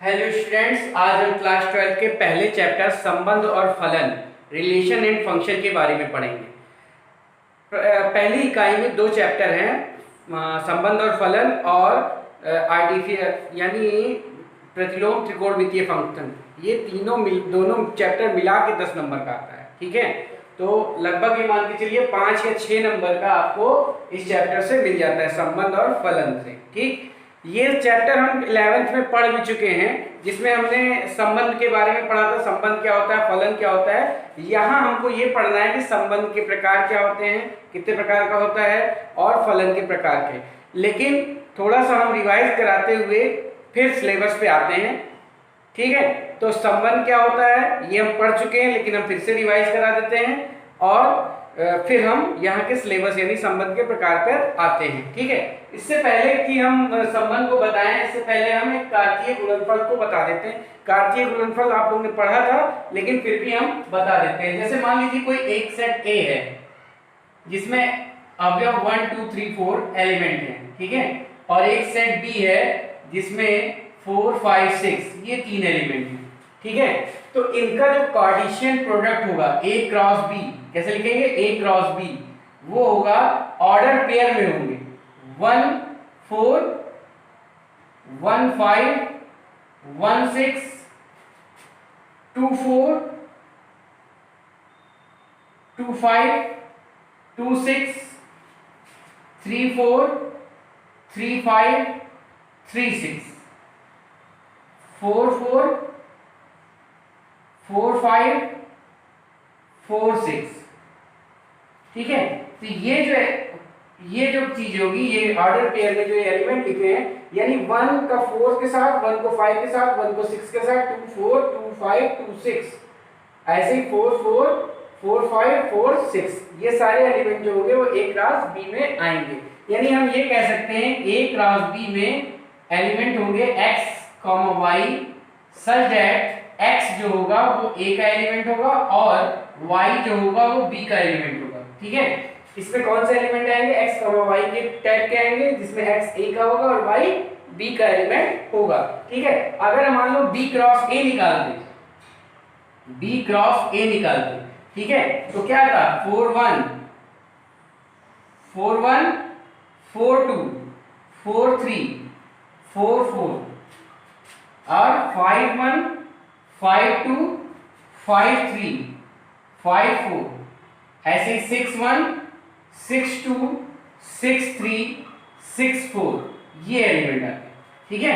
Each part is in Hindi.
हेलो स्टूडेंट्स, आज हम क्लास 12 के पहले चैप्टर संबंध और फलन रिलेशन एंड फंक्शन के बारे में पढ़ेंगे। पहली इकाई में दो चैप्टर हैं, संबंध और फलन और आर्टिफिशियल यानी प्रतिलोम त्रिकोणमितीय फंक्शन। ये दोनों चैप्टर मिला के 10 नंबर का आता है। ठीक है, तो लगभग ये मान के चलिए 5 या 6 नंबर का आपको इस चैप्टर से मिल जाता है, संबंध और फलन से। ठीक, ये चैप्टर हम 11th में पढ़ भी चुके हैं, जिसमें हमने संबंध के बारे में पढ़ा था, संबंध क्या होता है, फलन क्या होता है। यहाँ हमको ये पढ़ना है कि संबंध के प्रकार क्या होते हैं, कितने प्रकार का होता है, और फलन के प्रकार के। लेकिन थोड़ा सा हम रिवाइज कराते हुए फिर सिलेबस पे आते हैं। ठीक है, तो संबंध क्या होता है ये हम पढ़ चुके हैं, लेकिन हम फिर से रिवाइज करा देते हैं और फिर हम यहाँ के सिलेबस यानी संबंध के प्रकार पर आते हैं। ठीक है, इससे पहले कि हम संबंध को बताएं, इससे पहले हम एक कार्तीय गुणनफल को बता देते हैं। कार्तीय गुणनफल आप लोगों ने पढ़ा था, लेकिन फिर भी हम बता देते हैं। जैसे मान लीजिए कोई एक सेट ए है जिसमें अवयव 1 2 3 4 एलिमेंट हैं। ठीक है, और एक सेट बी है जिसमें 4 5 6 ये 3 एलिमेंट हैं। ठीक है, तो इनका जो कार्टेशियन प्रोडक्ट होगा ए क्रॉस बी, कैसे लिखेंगे, ए क्रॉस बी, वो होगा ऑर्डर पेयर में होंगे 1 4 1 5 1 6 2 4 2 5 2 6 3 4 3 5 3 6 4 4 4 5 4 6। ठीक है, तो ये जो चीज होगी, ये ऑर्डर पेयर में जो एलिमेंट लिखे हैं, यानी 1 का 4 के साथ, 1 को 5 के साथ, 1 को 6 के साथ, 2 4 2 5 2 6, ऐसे ही 4 4 4 5 4 6, ये सारे एलिमेंट जो होंगे वो ए क्रॉस बी में आएंगे। यानी हम ये कह सकते हैं ए क्रॉस बी में एलिमेंट होंगे x, y such that x जो होगा वो a का एलिमेंट होगा और y जो होगा वो b का एलिमेंट होगा। ठीक है, इसमें कौन से एलिमेंट आएंगे, x, y के टाइप के आएंगे, जिसमें x a का होगा और y b का एलिमेंट होगा। ठीक है, अगर हम मान लो b क्रॉस a निकाल दें, b क्रॉस a निकाल दें, ठीक है, तो क्या था 4 1 4 1 4 2 4 3 4 4 और 5 1 5 2 5 3 5 4, ऐसे 6 1 6 2 6 3 6 4, ये एलिमेंट आते हैं। ठीक है,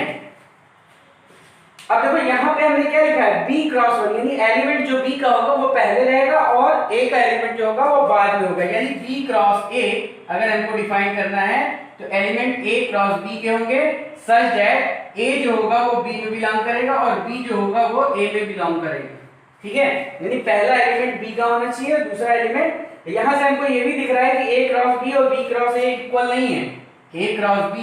अब देखो यहाँ पे हमने क्या लिखा है, b क्रॉस 1, यानी एलिमेंट जो b का होगा वो पहले रहेगा और a का एलिमेंट जो होगा वो बाद में होगा। यानी b क्रॉस a अगर हमको डिफाइन करना है तो एलिमेंट a क्रॉस b के होंगे सच दैट a जो होगा वो b में बिलोंग करेगा और b जो होगा वो a में बिलोंग करेगा। ठीक है, यानी पहला एलिमेंट b का होना चाहिए, दूसरा एलिमेंट, यहां से हमको ये भी दिख रहा है कि a क्रॉस b और b क्रॉस a इक्वल नहीं है। a क्रॉस b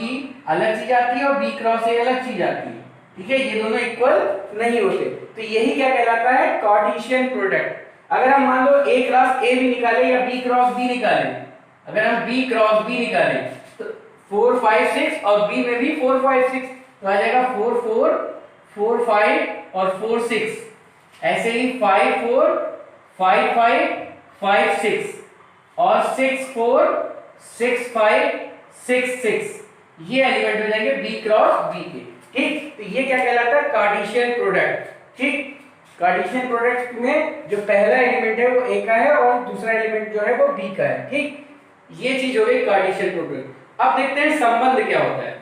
अलग चीज आती है और b क्रॉस a अलग चीज आती है। ठीक है, ये दोनों इक्वल नहीं होते, तो यही क्या कहलाता है, कार्टेशियन प्रोडक्ट। अगर हम मान लो a क्रॉस a भी निकालें या b क्रॉस b निकालें, अगर हम b क्रॉस b निकालें तो 4 5 6 और b में भी 4 5 6, तो आ जाएगा 4 4 4 5 और 4 6, ऐसे ही 5 4 5 5 5 6 और 6 4 6 5 6 6, ये एलिमेंट हो जाएंगे b क्रॉस b के। ठीक, तो ये क्या कहलाता है, कार्टेशियन प्रोडक्ट। ठीक, कार्टेशियन प्रोडक्ट में जो पहला एलिमेंट है वो a का है और दूसरा एलिमेंट जो है वो b का है। ठीक, ये चीज हो गई कार्टेशियन प्रोडक्ट। अब देखते हैं संबंध क्या होता है।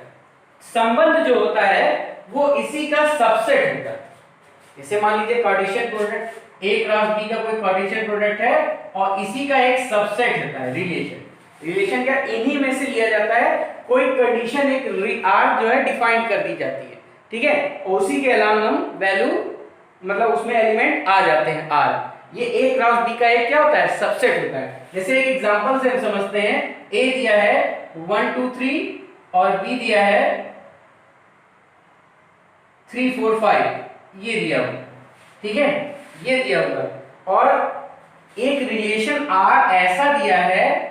संबंध जो होता है वो इसी का सबसेट होता है। जैसे मान लीजिए Cartesian product a cross b का कोई कार्टेशियन प्रोडक्ट है और इसी का एक सबसेट होता है रिलेशन। रिलेशन क्या, इन्हीं में से लिया जाता है, कोई कंडीशन एक आर जो है डिफाइन कर दी जाती है। ठीक है, उसी के अलावा हम वैल्यू मतलब उसमें एलिमेंट आ जाते हैं आर। ये a क्रॉस b का एक क्या होता है, सबसेट होता है। जैसे एक एग्जांपल से हम समझते हैं, a दिया है 1 2 3 और b दिया है 3 4 5, ये दिया होगा। ठीक है, ये दिया होगा और एक रिलेशन r ऐसा दिया है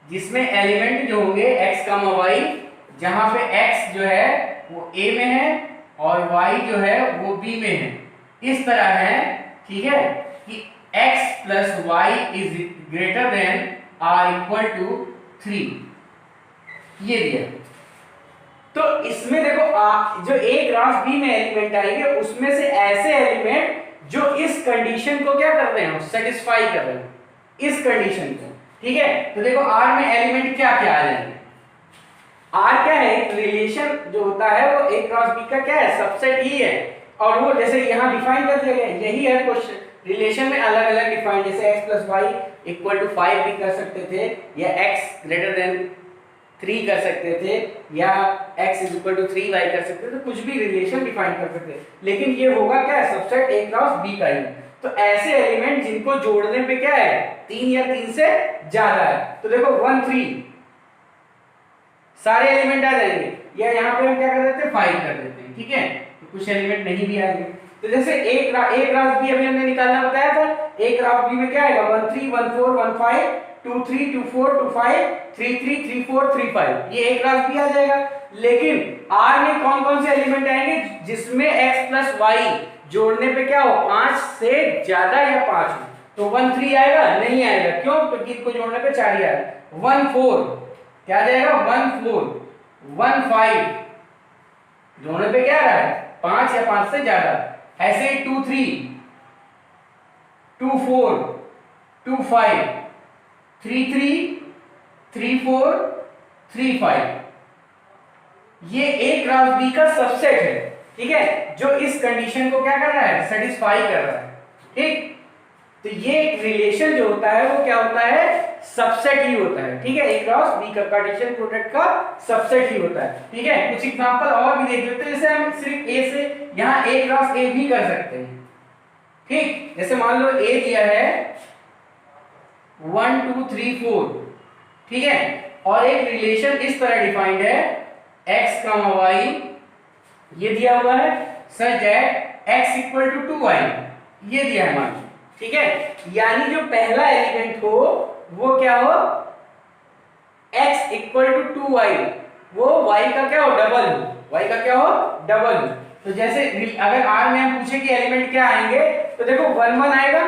जिसमें एलिमेंट जो होंगे x, y, जहां पे x जो है वो a में है और y जो है वो b में है। इस तरह है, ठीक है, कि x plus y is greater than or equal to 3, ये दिया। तो इसमें देखो जो a क्रॉस b में एलिमेंट आएंगे उसमें से ऐसे एलिमेंट जो इस कंडीशन को क्या कर रहे हैं, सेटिस्फाई कर रहे हैं इस कंडीशन को, ठीक है। तो देखो R में एलिमेंट क्या क्या आ जाएंगे, R क्या है, एक रिलेशन जो होता है वो a क्रॉस b का क्या है, सबसेट ही है। और वो जैसे यहाँ डिफाइन कर दिया गया, यही है क्वेश्चन, रिलेशन में अलग अलग डिफाइन, जैसे x plus y equal to 5 भी कर सकते थे, या x ग्रेटर देन 3 कर सकते थे, या x is equal to 3y कर सकते थे, तो कुछ भी रिलेशन डिफाइन कर सकते थे, लेकिन ये होगा क्या, सबसेट a क्रॉस b का ही। तो ऐसे एलिमेंट जिनको जोड़ने पे क्या है, 3 या 3 से ज्यादा है, तो देखो 1 3 सारे एलिमेंट आ जाएंगे, या यहाँ पे हम क्या कर देते हैं, 5 कर देते हैं, ठीक है। तो कुछ एलिमेंट नहीं भी आएंगे। तो जैसे a क्रॉस b अभी हमने निकालना बताया था, a क्रॉस b में क्या आएगा, 1 3 1 4 1 5 2 3 2 4 2 5 3 3 3 4 3 5, ये a क्रॉस b आ जाएगा। लेकिन R में कौन कौन से एलिमेंट आएंगे जिसमें x प्लस वाई जोड़ने पे क्या हो, 5 से ज्यादा या 5 हो, तो 1 3 आएगा, नहीं आएगा, क्यों, क्योंकि इनको जोड़ने पे 4 ही आएगा। 1 4 क्या आ जाएगा, 1 4 1 5 जोड़ने पे क्या आ रहा है, 5 या 5 से ज्यादा। ऐसे 2 3 2 4 2 5 3 3 3 4 3 5, ये a क्रॉस b का सबसेट है, ठीक है, जो इस कंडीशन को क्या कर रहा है, सेटिस्फाई कर रहा है, ठीक। तो ये एक रिलेशन जो होता है वो क्या होता है, सबसेट ही होता है, ठीक है, a क्रॉस b का कार्टेशियन प्रोडक्ट का सबसेट ही होता है, ठीक है। कुछ एग्जांपल और भी देख लेते हैं, जैसे हम सिर्फ a से यहाँ a क्रॉस a भी कर सकते हैं, ठीक। जैसे मान लो a दिया है 1 2 3 4, ठीक है, और एक रिलेशन इस तरह डिफाइंड है x y, ये दिया हुआ है such that x equal to 2y, ये दिया है मान, ठीक है। यानी जो पहला एलिमेंट हो वो क्या हो, x इक्वल टू 2y, वो y का क्या हो, डबल हो, y का क्या हो, डबल हो। तो जैसे अगर R में हम पूछे कि एलिमेंट क्या आएंगे, तो देखो 1 1 आएगा,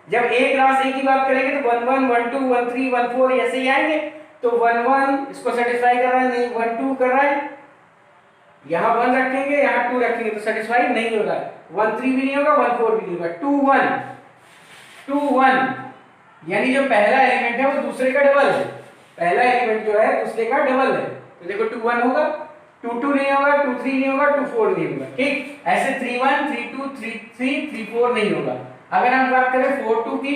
जब a क्रॉस a की बात करेंगे तो 1 1 1 2 1 3 1 4 ऐसे ही आएंगे। तो 1 1 इसको सेटिस्फाई कर रहा है, नहीं 1 2 कर रहा है, यहाँ 1 रखेंगे यहाँ 2 रखेंगे तो सेटिस्फाई नहीं होगा, 1 3 भी नहीं होगा 1 4 भी नहीं होगा, 2 1 2 1, यानी जो पहला एलिमेंट है वो दूसरे का डबल है, पहला एलिमेंट जो है दूसरे का डबल है। तो देखो 2 1 होगा, 2 2 नहीं होगा, 2 3 नहीं होगा, 2 4 नहीं होगा, ठीक। ऐसे 3 1 3 2 3 3 3 4 नहीं होगा। अगर हम बात करें 4 2 की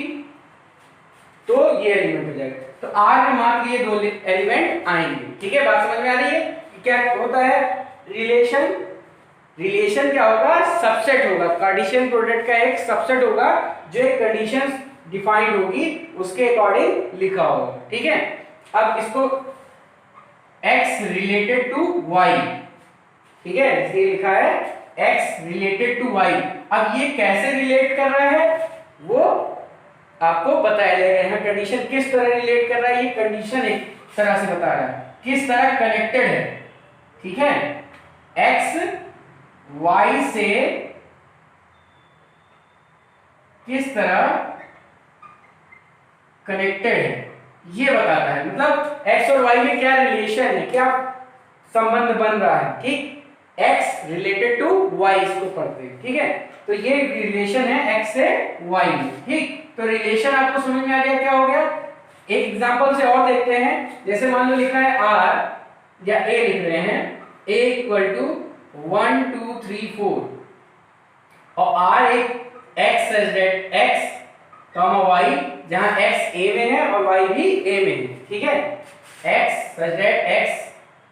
तो ये एलिमेंट हो जाएगा। तो R में मात्र ये दो एलिमेंट आएंगे, ठीक है। बात समझ में आ रही है कि क्या होता है रिलेशन, रिलेशन क्या होगा, सबसेट होगा, कार्टेशियन प्रोडक्ट का एक सबसेट होगा जो एक कंडीशन डिफाइंड होगी उसके अकॉर्डिंग लिखा होगा, ठीक है। अब इसको x रिलेटेड टू y, ठीक है, इसलिए लिखा है x रिलेटेड टू y। अब ये कैसे रिलेट कर रहा है वो आपको बताया जाएगा, यहाँ कंडीशन किस तरह रिलेट कर रहा है, ये कंडीशन एक तरह से बता रहा है किस तरह कनेक्टेड है, ठीक है। x y से किस तरह कनेक्टेड है ये बताता है, मतलब x और y में क्या रिलेशन है, क्या संबंध बन रहा है, ठीक। x रिलेटेड टू y इसको पढ़ते हैं, ठीक है। तो ये रिलेशन है x से y में, ठीक। तो रिलेशन आपको समझ में आ गया क्या हो गया। एक एग्जांपल से और देखते हैं, जैसे मान लो लिखा है r या a लिख रहे हैं, a इक्वल टू 1 2 3 4 और r एक x such that x y, जहां x a में है और y भी a में है, ठीक है। x such that x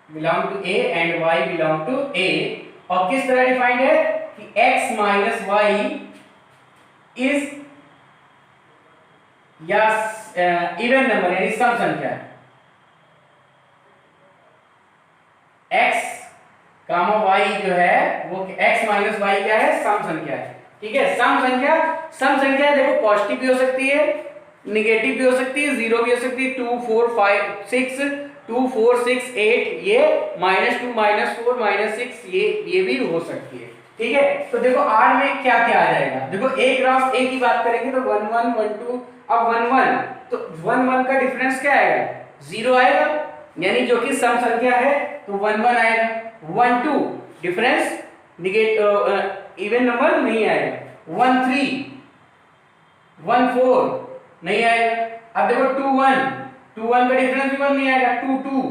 belong to a and y belong to a, और किस तरह डिफाइंड है कि x माइनस y इज या इवन नंबर यानी सम संख्या है, x कामा y जो है वो x माइनस y क्या है, सम संख्या है, ठीक है। सम संख्या देखो पॉजिटिव भी हो सकती है, नेगेटिव भी हो सकती है, जीरो भी हो सकती है, 2 4 5 6 2 4 6 8, ये -2 -4 -6, ये भी हो सकती है। ठीक है, तो देखो R में क्या क्या आ जाएगा। देखो A क्रॉस A की बात करेंगे तो 1 1 1 2, अब 1 1, तो 1 1 का डिफरेंस क्या आएगा, 0 आएगा, यानी जो कि सम संख्या है तो 1 1 आएगा। 1 2 डिफरेंस निगेटिव इवन नंबर नहीं आएगा। 1 3 1 4 नहीं आएगा। अब देखो 2 1, 2 1 का डिफरेंस भी 1 नहीं आएगा। 2 2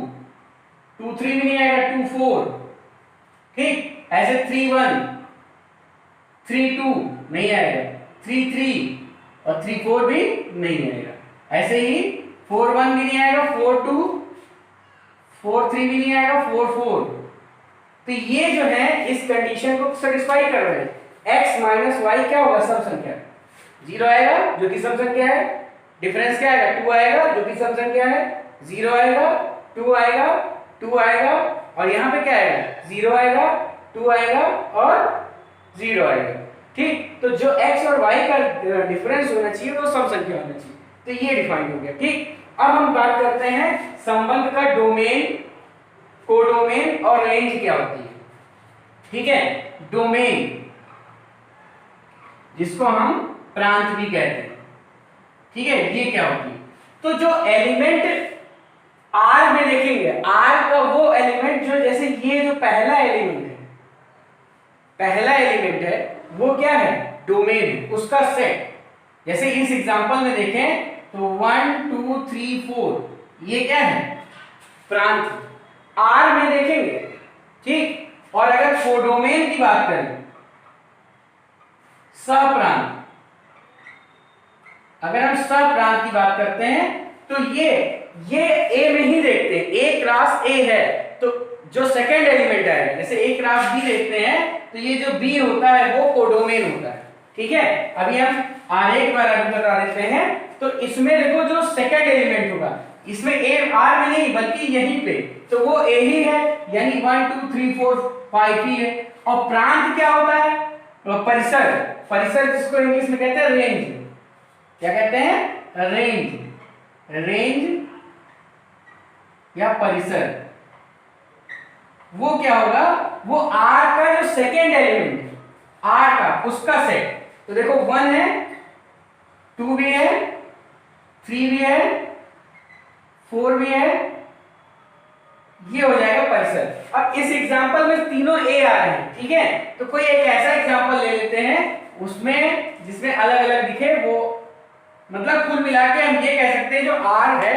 2 3 भी नहीं आएगा। 2 4, ठीक, ऐसे 3 1 3 2 नहीं आएगा। 3 3 और 3 4 भी नहीं आएगा। ऐसे ही 4 1 भी नहीं आएगा। 4 2 4 3 भी नहीं आएगा। 4 4, तो ये जो है इस कंडीशन को सेटिस्फाई कर रहे हैं। x माइनस वाई क्या होगा, सम संख्या, 0 आएगा जो कि सम संख्या है। डिफरेंस क्या आएगा, 2 आएगा जो कि सम संख्या है। 0 आएगा, 2 आएगा, 2 आएगा, और यहाँ पे क्या आएगा, 0 आएगा, 2 आएगा और 0 आएगा। ठीक, तो जो x और y का डिफरेंस होना चाहिए वो सम संख्या होना चाहिए। तो ये डिफाइन हो गया। ठीक, अब हम बात करते हैं संबंध का डोमेन, कोडोमेन और रेंज क्या होती है। ठीक है, डोमेन जिसको हम प्रांत भी कहते हैं, ठीक है, ये क्या होती है। तो जो एलिमेंट R में देखेंगे, R का वो एलिमेंट जो, जैसे ये जो पहला एलिमेंट है वो क्या है, डोमेन है, उसका सेट। जैसे इस एग्जांपल में देखें तो 1 2 3 4, ये क्या है, प्रांत R में देखेंगे। ठीक, और अगर कोडोमेन की बात करें, सप्रांत, अगर हम सप्रांत की बात करते हैं तो ये A में ही देखते हैं। A क्रॉस A है तो जो सेकंड एलिमेंट है, जैसे A क्रॉस B देखते हैं तो ये जो B होता है वो कोडोमेन होता है। ठीक है, अभी हम आरेख पर बता देते हैं। तो इसमें देखो जो सेकंड एलिमेंट होगा, इसमें A R में नहीं बल्कि यहीं पे, तो वो A ही है, यानी 1 2 3 4 5 ही है। और प्रांत क्या होता है, परिसर, परिसर जिसको इंग्लिश में कहते हैं रेंज। क्या कहते हैं, रेंज, रेंज या परिसर। वो क्या होगा, वो R का जो सेकेंड एलिमेंट है, R का उसका सेट। तो देखो 1 है, 2 भी है, 3 भी है, 4 भी है, ये हो जाएगा परिसर। अब इस एग्जांपल में तीनों A आ रहे हैं। ठीक है, तो कोई एक ऐसा एग्जांपल ले लेते हैं उसमें जिसमें अलग अलग दिखे, वो मतलब कुल मिला के हम ये कह सकते हैं जो R है,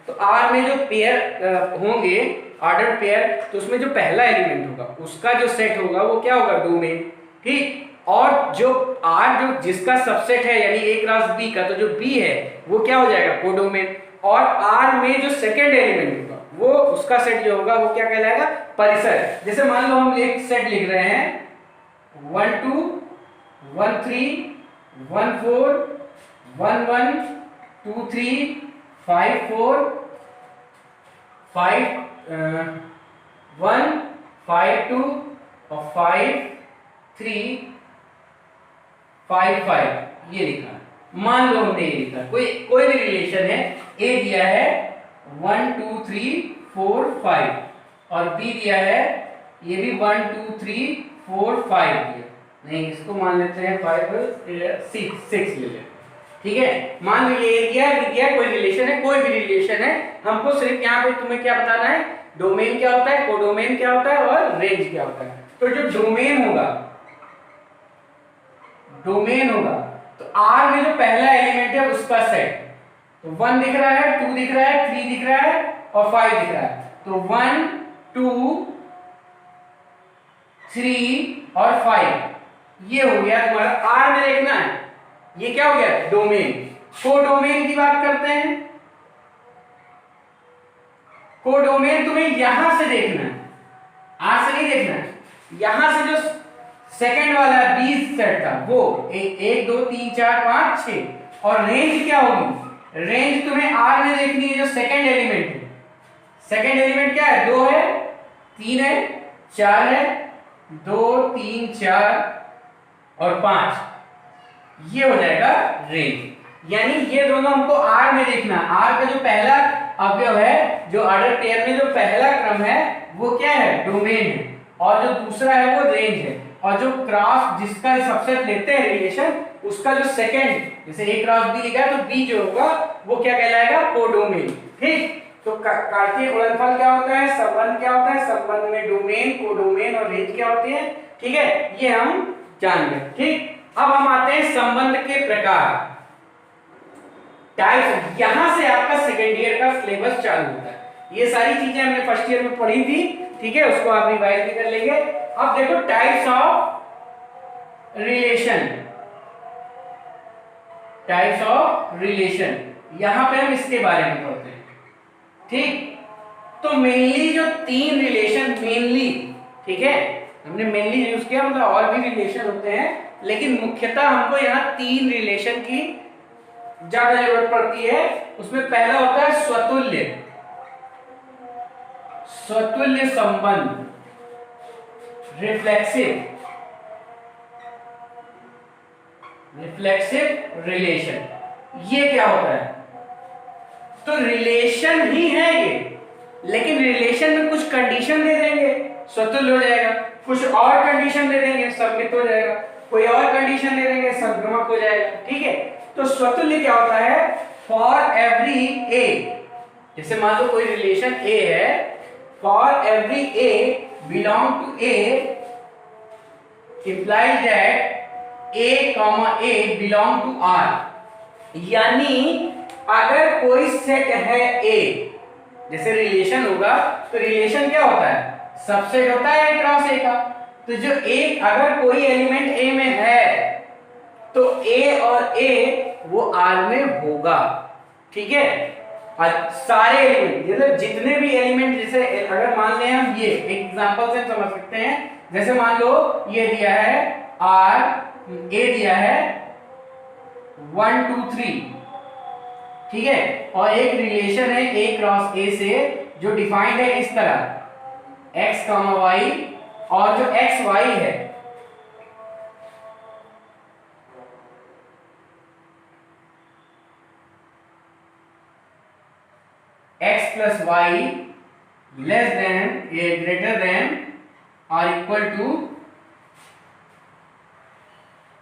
तो R में जो पेयर होंगे, ऑर्डर पेयर, तो उसमें जो पहला एलिमेंट होगा उसका जो सेट होगा वो क्या होगा, डोमेन। ठीक, और जो R जो जिसका सबसेट है यानी A क्रॉस B का, तो जो B है वो क्या हो जाएगा, कोडोमेन। और R में जो सेकंड एलिमेंट होगा वो उसका सेट जो होगा वो क्या कहलाएगा, परिसर। जैसे मान लो हम एक सेट लिख रहे हैं 1 2 1 3 1 4 1 1 2 3 5 4 5 1 5 2 और 5 3 5 5, ये लिखा। मान लो हमने ये लिखा, कोई भी रिलेशन है, A दिया है 1 2 3 4 5 और B दिया है ये भी 1 2 3 4 5 दिया। नहीं, इसको मान लेते हैं 5 6 ले लेते हैं। ठीक है, मान लो ये दिया कोई रिलेशन है, कोई भी रिलेशन है, हमको सिर्फ यहाँ पे तुम्हें क्या बताना है, डोमेन क्या होता है, कोडोमेन क्या होता है और रेंज क्या होता है। तो जो डोमेन होगा तो R में जो पहला एलिमेंट है उसका सेट, तो 1 दिख रहा है, 2 दिख रहा है, 3 दिख रहा है और 5 दिख रहा है। तो 1 2 3 और 5 ये हो गया तुम्हारा। R में देखना है, ये क्या हो गया, डोमेन। कोडोमेन की बात करते हैं। कोडोमेन तुम्हें यहां से देखना है, R से नहीं देखना है। यहां से जो सेकंड वाला 20 सेट था वो 1 2 3 4 5 6, और रेंज क्या होगी, रेंज तुम्हें R में देखनी है जो सेकंड एलिमेंट है। सेकंड एलिमेंट क्या है, 2 है, 3 है, 4 है, 2 3 4 और 5, ये हो जाएगा रेंज। यानी ये दोनों हमको R में देखना। R का जो पहला अवयव है, जो ऑर्डर पेयर में जो पहला क्रम है वो क्या है, डोमेन है, और जो दूसरा है वो रेंज है, और जो क्रॉस जिसका सबसेट लेते हैं रिलेशन, उसका जो सेकंड, जैसे ए क्रॉस बी लिखा है तो बी जो होगा वो क्या कहलाएगा, कोडोमेन। ठीक, तो कार्तीय गुणनफल क्या होता है, संबंध क्या होता है, संबंध में डोमेन, कोडोमेन और रेंज क्या होती है। ठीक है, ये हम जान गए। ठीक, अब हम आते हैं संबंध के प्रकार, टाइप्स। यहां से आपका सेकेंड ईयर का सिलेबस चालू होता है। ये सारी चीजें हमने फर्स्ट ईयर में पढ़ी थी, ठीक है, उसको आप रिवाइज भी कर लेंगे। अब देखो types of relation, types of relation, यहां पे हम इसके बारे में पढ़ते हैं। ठीक, तो मेनली जो तीन रिलेशन, मेनली, ठीक है, हमने मेनली यूज किया, मतलब और भी रिलेशन होते हैं, लेकिन मुख्यतः हमको यहाँ तीन रिलेशन की ज्यादा जरूरत पड़ती है। उसमें पहला होता है स्वतुल्य, स्वतुल्य संबंध, रिफ्लेक्सिव, रिफ्लेक्सिव रिलेशन। ये क्या होता है, तो रिलेशन ही है ये, लेकिन रिलेशन में कुछ कंडीशन दे देंगे, स्वतुल्य हो जाएगा, कुछ और कंडीशन दे देंगे, सममित हो जाएगा, कोई और कंडीशन दे देंगे, संक्रमक हो जाएगा। ठीक है, तो स्वतुल्य क्या होता है, फॉर एवरी ए, जैसे मान लो कोई रिलेशन ए है, for every A belong to A implies that a comma a belong to R, यानी अगर कोई सेट है A, जैसे रिलेशन होगा तो रिलेशन क्या होता है, सबसेट होता है A क्रॉस A का। तो जो एक अगर कोई एलिमेंट A में है तो A और A वो R में होगा। ठीक है, सारे एलिमेंट, मतलब जितने भी एलिमेंट, जैसे अगर मान लें हम ये एग्जांपल से समझ सकते हैं, जैसे मान लो ये दिया है R, A दिया है 1 2 3, ठीक है, और एक रिलेशन है A क्रॉस A से जो डिफाइंड है इस तरह x, y, और जो x y है x plus y less than greater than or equal to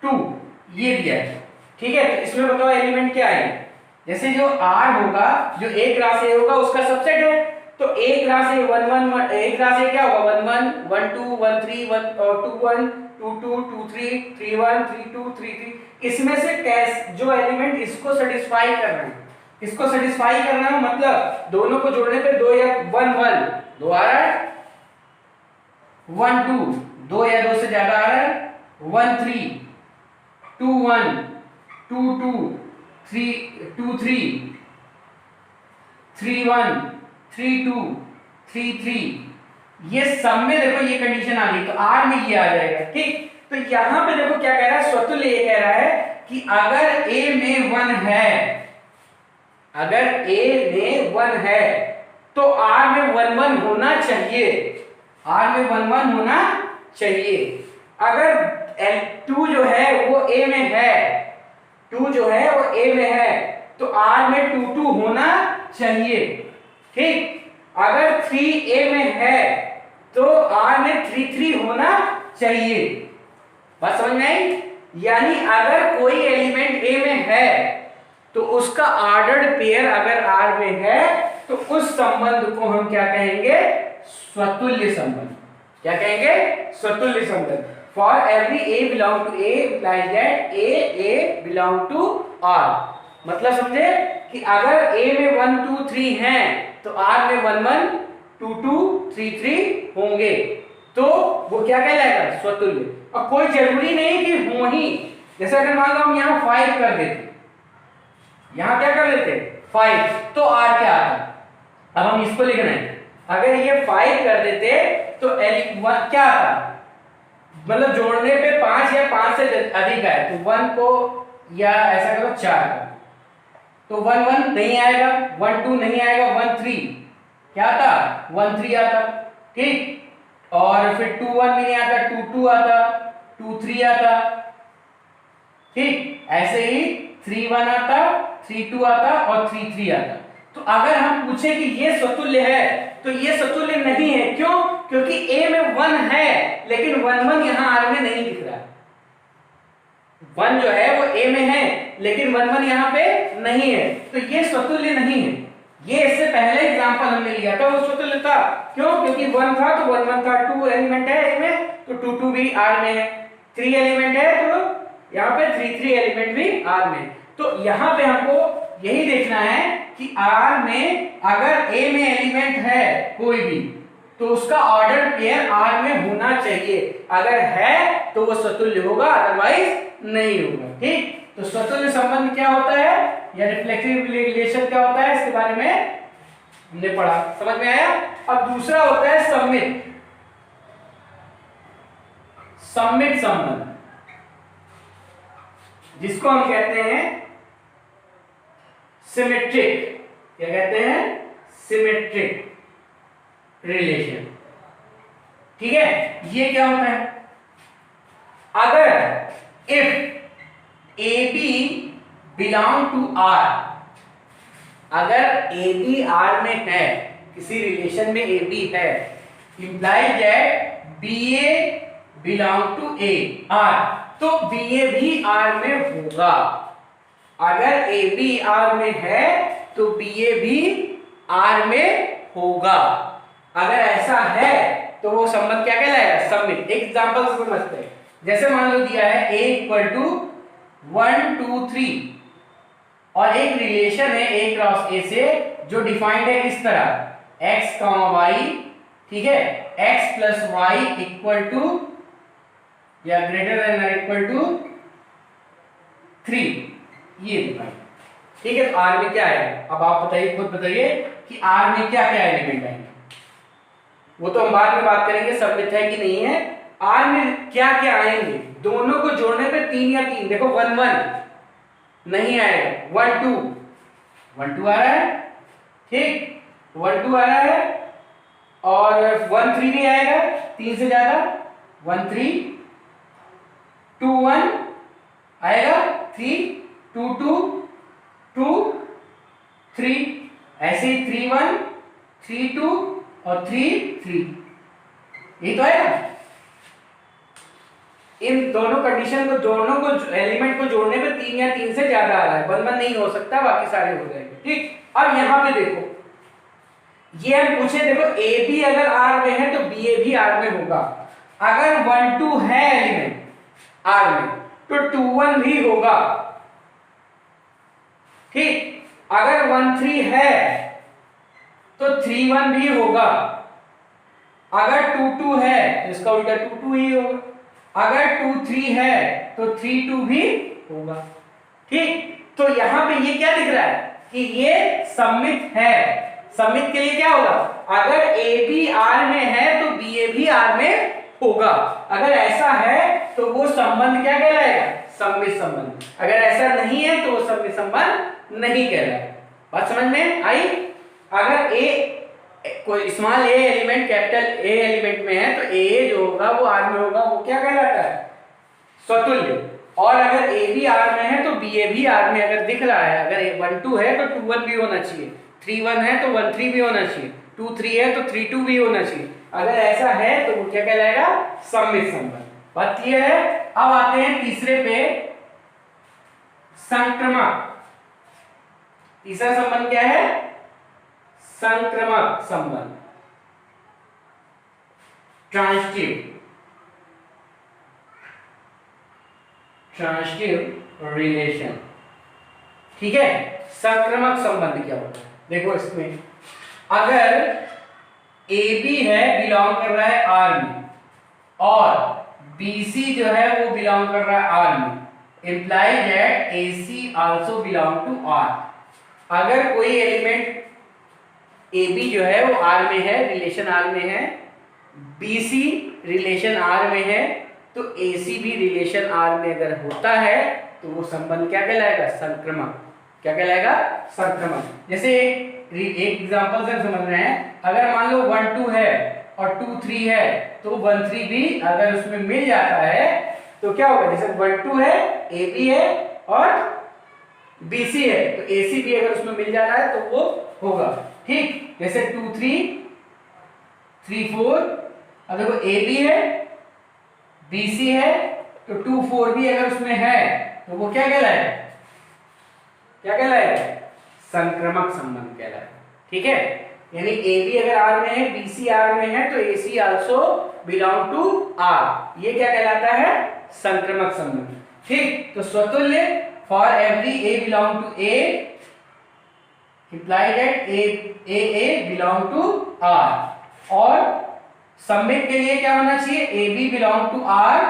2, ये दिया है। ठीक है, तो इसमें बताओ एलिमेंट क्या है, जैसे जो R होगा, जो A क्लास A होगा उसका सबसेट है, तो A class A 1 1 A class A क्या होगा 1 1 1 2 1 3 1 2 1 2 2 2 3 3 1 3 2 3 3, इसमें से कैस जो एलिमेंट इसको सेटिस्फाई कर रहे हैं, इसको सेटिस्फाई करना है, मतलब दोनों को जोड़ने पे 2 या 1 1 2 आ रहा है, 1 2 2 या 2 से ज्यादा आ रहा है, 1 3 2 1 2 2 3 2 3 3 1 3 2 3 3, ये सब में देखो ये कंडीशन आ गई तो R में ये आ जाएगा। ठीक, तो यहां पे देखो क्या कह रहा है, स्वतुल्य ये कह रहा है कि अगर A में 1 है, अगर A में 1 है तो R में 1 1 होना चाहिए, R में 1 1 होना चाहिए। अगर L2 जो है वो A में है, 2 जो है वो A में है, तो R में 2 2 होना चाहिए। ठीक, अगर 3 A में है तो R में 3 3 होना चाहिए। बात समझ में आई? यानी अगर कोई एलिमेंट A में है तो उसका ऑर्डर्ड पेयर अगर R में है तो उस संबंध को हम क्या कहेंगे, स्वतुल्य संबंध। क्या कहेंगे, स्वतुल्य संबंध। For every A belong to A implies that A belong to R। मतलब समझे कि अगर A में 1 2 3 हैं तो R में 1 1 2 2 3 3 होंगे, तो वो क्या कहलाएगा, स्वतुल्य। अब कोई जरूरी नहीं कि हो ही, जैसे अगर मान लो हम यहाँ 5 कर देते, यहाँ क्या कर देते 5, तो R क्या आता, अब हम इसको लिखना है, अगर ये 5 कर देते तो L1 क्या आता, मतलब जोड़ने पे 5 या 5 से अधिक है तो 1 को या ऐसा करो 4 का, तो 1 1 नहीं आएगा, 1 2 नहीं आएगा, 1 3 क्या आता, 1 3 आता। ठीक, और फिर 2 1 भी नहीं आता, 2 2 आता, 2 3 आता। ठीक, ऐसे ही 3 1 आता, 3 2 आता और 3 3 आता। तो अगर हम पूछे कि ये स्वतुल्य है तो ये स्वतुल्य नहीं है। क्यों? क्योंकि ए में 1 है लेकिन 1 1 यहां आर में नहीं दिख रहा है। 1 जो है वो ए में है लेकिन 1 1 यहां पे नहीं है, तो ये स्वतुल्य नहीं है। ये इससे पहले एग्जांपल हमने लिया था वो स्वतुल्य था। क्यों? क्योंकि 1 था तो 1 1 था, 2 एलिमेंट है ए में तो 2 2 भी आर में है, 3 एलिमेंट है तो यहाँ पे 3 3 एलिमेंट भी आर में। तो यहाँ पे हमको यही देखना है कि आर में अगर ए में एलिमेंट है कोई भी तो उसका ऑर्डर पेयर आर में होना चाहिए। अगर है तो वो स्वतुल्य होगा, अदरवाइज नहीं होगा। ठीक, तो स्वतुल्य संबंध क्या होता है या रिफ्लेक्सिव रिलेशन क्या होता है इसके बारे में हमने पढ़ा, समझ में आया। अब दूसरा होता है सममित संबंध, जिसको हम कहते हैं सिमेट्रिक। क्या कहते हैं? Symmetric relation. ठीक है, ये क्या होता है? अगर if A B belong to R, अगर ए बी आर में है, किसी रिलेशन में ए बी है, implies that B A belong to A R, तो बी ए भी आर में होगा। अगर ए बी आर में है तो बी ए भी आर में होगा। अगर ऐसा है तो वो संबंध क्या कहलाएगा? सममित। एक एग्जांपल से समझते हैं। जैसे मान लो दिया है a इक्वल टू 1 2 3 और एक रिलेशन है a क्रॉस a से जो डिफाइंड है इस तरह x y, ठीक है, x plus y equal to या ग्रेटर देन और इक्वल टू 3, ये डिफाइंड। ठीक है, तो R में क्या है? अब आप बताइए, खुद बताइए कि R में क्या क्या एलिमेंट आएंगे। वो तो हम बाद में बात करेंगे सममित है कि नहीं है। R में क्या क्या आएंगे? दोनों को जोड़ने पे 3 या 3, देखो 1 1 नहीं आएगा, 1 2 1 2 आ रहा है, ठीक, 1 2 आ रहा है और 1 3 भी आएगा, 3 से ज्यादा 1 3 2 1 आएगा, 3 2 2 2 3, ऐसे ही 3 1 3 2 और 3 3, ये तो है ना। इन दोनों कंडीशन को, दोनों को एलिमेंट को जोड़ने पे 3 या 3 से ज्यादा आ रहा है, 1 1 नहीं हो सकता, बाकी सारे हो जाएंगे। ठीक, अब यहां पे देखो, ये हम पूछे, देखो ए बी अगर आर में है तो बी ए भी आर में होगा। अगर 1 2 है एलिमेंट आर में तो 2 1 भी होगा। ठीक, अगर 1 3 है तो 3 1 भी होगा। अगर 2 2 है तो इसका उल्टा 2 2 ही होगा। अगर 2 3 है तो 3 2 भी होगा। ठीक, तो यहां पे ये क्या दिख रहा है कि ये सममित है। सममित के लिए क्या होगा? अगर ए बी आर में है तो बी ए भी आर में होगा। अगर ऐसा है तो वो संबंध क्या कहलाएगा? सममित संबंध। अगर ऐसा नहीं है तो वो सममित संबंध नहीं कहलाएगा। बात समझ में आई? अगर ए कोई small A element capital A element में है तो ए जो होगा वो आर में होगा, वो क्या कहलाता है? स्वतुल्य। और अगर ए भी आर में है तो बी ए भी आर में अगर दिख रहा है, अगर 1 2 है तो 2 1 भी होना चाहिए, 3 1 है तो 1 3 भी होना चाहिए, 2 3 है तो 3 2 भी होना चाहिए। अगर ऐसा है तो वो क्या कहलाएगा? सममित संबंध। बात ये है। अब आते हैं तीसरे पे, संक्रमक। तीसरा संबंध क्या है? संक्रमक संबंध, ट्रांजिटिव रिलेशन। ठीक है, संक्रमक संबंध क्या होता है? देखो इसमें अगर ए बी है, बिलोंग कर रहा है आर में, और बी सी जो है वो बिलोंग कर रहा है आर में, implies that A C also belong to R. अगर कोई एलिमेंट ए बी जो है वो आर में है, रिलेशन आर में है, बी सी रिलेशन आर में है, तो ए सी भी रिलेशन आर में अगर होता है तो वो संबंध क्या कहलाएगा? संक्रमक। क्या कहलाएगा? संक्रमक। जैसे एक एग्जांपल से समझ रहे हैं, अगर मान लो 1 2 है और 2 3 है तो 1 3 भी अगर उसमें मिल जाता है तो क्या होगा? जैसे 1 2 है, ए बी है और BC है तो AC भी अगर उसमें मिल जा रहा है तो वो होगा। ठीक, जैसे 2 3 3 4, अब देखो AB है, BC है, तो 2 4 भी अगर उसमें है तो वो क्या कहलाएगा, क्या कहलाएगा, संक्रमक संबंध कहलाएगा। ठीक है, यानी AB अगर R में है, BC R में है, तो AC also belong to R, ये क्या कहलाता है, संक्रमक संबंध। ठीक, तो स्वतुल्य for every A belong to A implies that A belong to R, और सममित के लिए क्या होना चाहिए, AB belong to R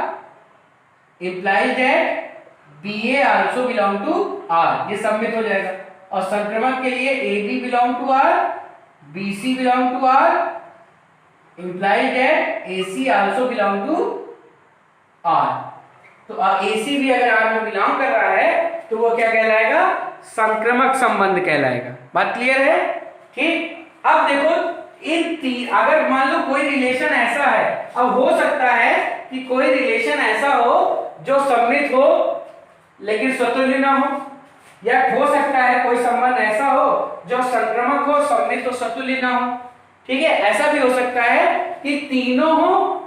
implies that BA also belong to R, ये सबमिट हो जाएगा। और संक्रमक के लिए AB belong to R, BC belong to R implies that AC also belong to R। तो AC भी अगर R में बिलोंग कर रहा है तो वो क्या कहलाएगा, संक्रमक संबंध कहलाएगा। बात क्लियर है। ठीक, अब देखो अगर मान लो कोई रिलेशन ऐसा है, अब हो सकता है कि कोई रिलेशन ऐसा हो जो सम्मित हो लेकिन स्वतुल्य ना हो, या हो सकता है कोई संबंध ऐसा हो जो संक्रमक हो, सम्मित हो, स्वतुल्य ना हो। ठीक है, ऐसा भी हो सकता है कि तीनों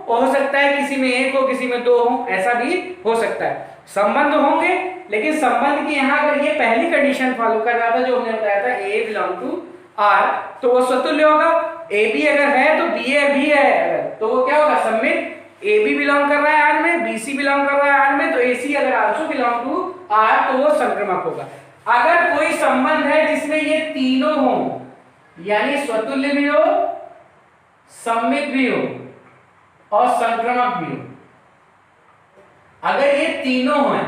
हो सकता है किसी में एक हो, किसी में दो हो, ऐसा भी हो सकता है। संबंध होंगे, लेकिन संबंध की यहाँ अगर ये पहली कंडीशन फॉलो कर रहा था जो हमने बताया था, A बिलोंग टू R, तो वो स्वतुल्य होगा। AB अगर है तो BA भी है अगर, तो वो क्या होगा, सम्मित। AB बिलोंग कर रहा है R में, BC बिलोंग कर रहा है R में, तो AC अगर आल्सो बिलोंग टू R तो वो संक्रमक होगा। अगर कोई संबंध है जिसमें ये तीनों हो, यानी स्वतुल्य भी हो, सम्मित भी हो और संक्रमक भी हो, अगर ये तीनों हो,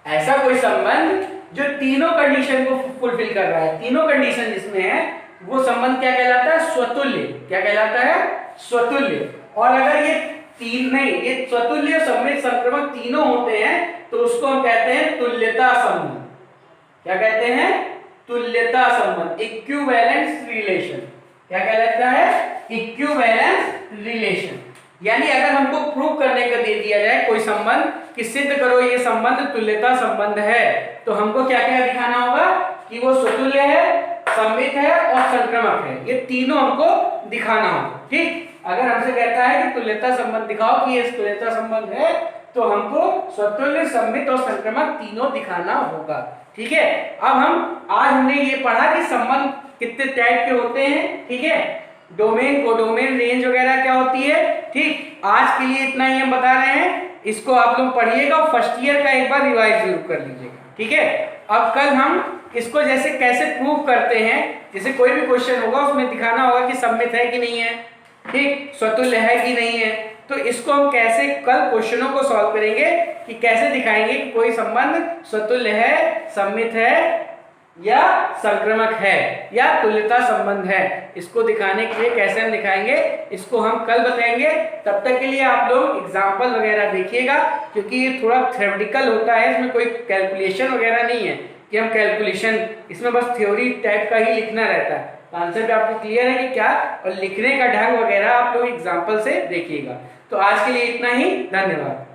ऐसा कोई संबंध जो तीनों कंडीशन को फुलफिल कर रहा है, तीनों कंडीशन जिसमें है, वो संबंध क्या कहलाता है, स्वतुल्य। क्या कहलाता है, स्वतुल्य। और अगर ये तीन नहीं, ये स्वतुल्य, सम्मित, संक्रमक तीनों होते हैं तो उसको हम कहते हैं तुल्यता संबंध। क्या कहते हैं, तुल्यता संबंध, इक्विवेलेंस रिलेशन। क्या कहलाता है, इक्विवेलेंस रिलेशन। यानी अगर हमको प्रूव करने का दे दिया जाए कोई संबंध कि सिद्ध करो ये संबंध तुल्यता संबंध है, तो हमको क्या क्या दिखाना होगा कि वो स्वतुल्य है, सम्मित है और संक्रमक है, ये तीनों हमको दिखाना होगा। ठीक, अगर हमसे कहता है कि तुल्यता संबंध दिखाओ कि ये तुल्यता संबंध है, तो हमको स्वतुल्य, सम्मित और संक्रमक तीनों दिखाना होगा। ठीक है, अब आज हमने ये पढ़ा कि संबंध कितने टाइप के होते हैं। ठीक है, डोमेन, कोडोमेन, रेंज वगैरह क्या होती है। ठीक, आज के लिए इतना ही हम बता रहे हैं, इसको आप लोग पढ़िएगा और फर्स्ट ईयर का एक बार रिवाइज जरूर कर लीजिएगा। ठीक है, अब कल हम इसको जैसे कैसे प्रूव करते हैं, जैसे कोई भी क्वेश्चन होगा उसमें दिखाना होगा कि सम्मित है कि नहीं है, ठीक, स्वतुल्य है कि नहीं है, तो इसको हम कैसे कल क्वेश्चनों को सॉल्व करेंगे कि कैसे दिखाएंगे कि कोई संबंध स्वतुल्य है, सम्मित है या संक्रमक है या तुल्यता संबंध है। इसको दिखाने के लिए कैसे हम दिखाएंगे, इसको हम कल बताएंगे। तब तक के लिए आप लोग एग्जाम्पल वगैरह देखिएगा, क्योंकि ये थोड़ा थ्योरेटिकल होता है, इसमें कोई कैलकुलेशन वगैरह नहीं है कि हम कैलकुलेशन, इसमें बस थ्योरी टाइप का ही लिखना रहता है। कॉन्सेप्ट आपको क्लियर है कि क्या, और लिखने का ढंग वगैरह आप लोग एग्जाम्पल से देखिएगा। तो आज के लिए इतना ही, धन्यवाद।